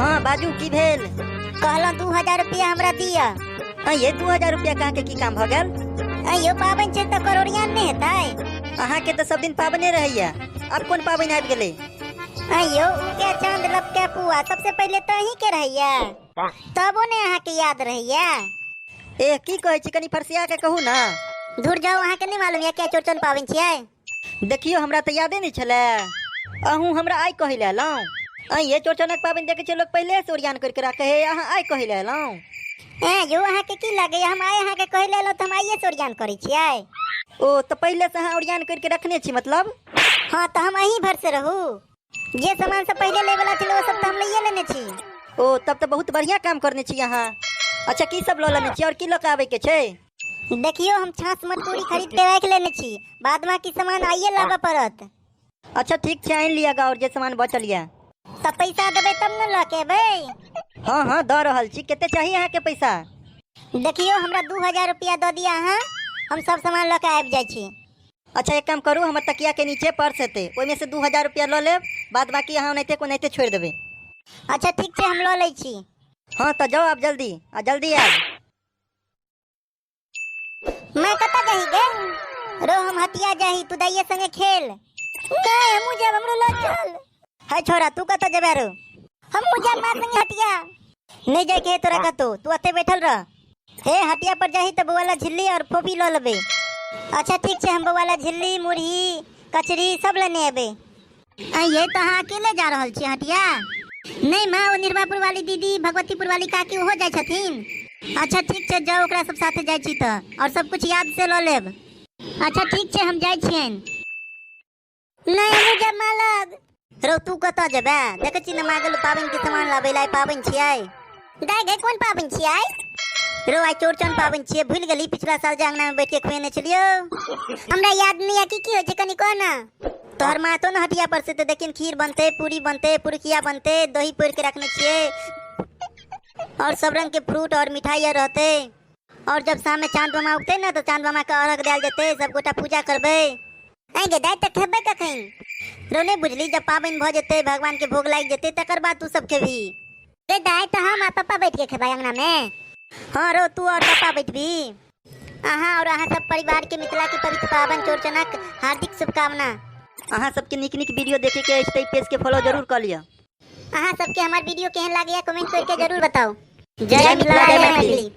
हाँ बाजू की भेल। कहला 2000 रुपया हमरा दिया। ये 2000 रुपया कहाँ के की काम भ गेल? यो पाबन छै त करोड़िया ने हेतै। अहाँ के तो सब दिन पाबने रहैया, अब कौन पाबन आबि गेलै? यो उनके चांद लपके पुआ सबसे पहले तो ही के रहैया, तबो ने अहाँ के याद रहैया। ए की कहै छी, कनी फरसिया के कहू ना। दूर जाओ, अहाँ के नहीं मालूम है क्या चौरचन पाबन छियै? देखियो हमरा तो यादे नहीं छले, अहूँ हमरा आइ कहि लेलौं। ये चौरचनक पाबन देखे छै लोग पहले से ओरियान करके रखे है, अहाँ आइ कहि लेलौं। यो अहाँ के की लागे, हम आए अहाँ के कहि लेलौं त हम आइए से ओरियान करै छियै। ओ तो पहले से अहाँ ओरियान करके रखने छी मतलब? हाँ तो हम अहीं भर से रहू, जे सामान सब पहले ले वाला छलै वो सब तो हम लइए लेने छी। ओ तब तो बहुत बढ़िया काम करने छी अहाँ। अच्छा की सब ल लेने छी और की ल के आवे के छै? देखियो हम छाछ मटकूरी खरीद के रख लेने छी, बाद बाकी सामान आइए लाबा पड़त। अच्छा ठीक छै, आइन लियागा और जे सामान बचल या। तब पैसा देबै तब न ल के एबै। हाँ हाँ द रहल छी, केते चाहिए अहाँ के पैसा? देखियो हमरा 2000 रुपया द दिया अहाँ, हम सब सामान ल के आबि जाय छी। अच्छा एक काम करू, हमर तकिया के नीचे पर्स हेतै, ओइमे से 2000 रुपया ल लेब, बाद बाकी अहाँ ओनाहिते कोनाहिते छोड़ि देबै। अच्छा ठीक छै, हम ल लै छी। हाँ तो जाओ आप जल्दी जल्दी आब। मैं कता जाही गे? रो हम हटिया जाही, तू दाइये संगे खेल। नहीं हमहू जब, हमरो ल चल। हाय छोरा तू कता जेबे रो? हमहू जब मां संगे हटिया। नहीं जाय के तोरा कतो, तू अते बैठल रह। हे हटिया पर जाही त बउवाला झिल्ली और फोफी ल लेबे। अच्छा ठीक छै, हम बउवाला झिल्ली मुरही कचरी सब लेने एबे। ये तो अहाँ अकेले जा रहल छी हटिया? नहीं माँ, वो निर्वापुर वाली दीदी भगवतीपुर वाली काकी ओहो जाय छथिन। अच्छा ठीक छै, जाओ ओकरा सब साथे जाय छी त, और सब कुछ याद से ल लेब। अच्छा ठीक छै, हम जाय छियन। नहीं हमहू जब मालग। रो तू कता जेबे? देखे छी न मागल पाबन के सामान लाबे लाई, पाबन छियै। दाय गे कोन पाबन छियै? रो आई चौरचन पाबन छियै, भूल गेली पिछला साल जे अंगना में बैठ के खुएने छलियो। हमरा याद नहीं है की होय छै, कनी कह ना। तोहर माँ तो न हटिया पर से तो देखिन खीर बनते, पूरी बनते, पुरकिया बनते, दही पोर के रखने छियै, और सब रंग के फ्रूट और मिठाई रहते। और जब शाम में चांद मामा उगते ना तो चांद मामा का अर्घ डाल देते, सब गोटा पूजा करबे। आगे दाय तक खेबे कखन? रो नहीं बुझली, जब पाबन भ जेते, भगवान के भोग लाग जेते, तकर बाद तू सब खेबी। रे दाय तो हम आ पापा बैठ के खेबे अंगना में। हाँ रो तू और पापा बैठबी। अहाँ और अहाँ सब परिवार के मिथिला के पवित्र पावन चौरचनक हार्दिक शुभकामना। अहाँ सबके निक निक वीडियो देखे के अछि, पेज के फॉलो जरूर कर लिया। अहाँ सबके हमार वीडियो केहन लागैया कमेंट करके जरूर बताओ। जय मिथिला जय मैथिली।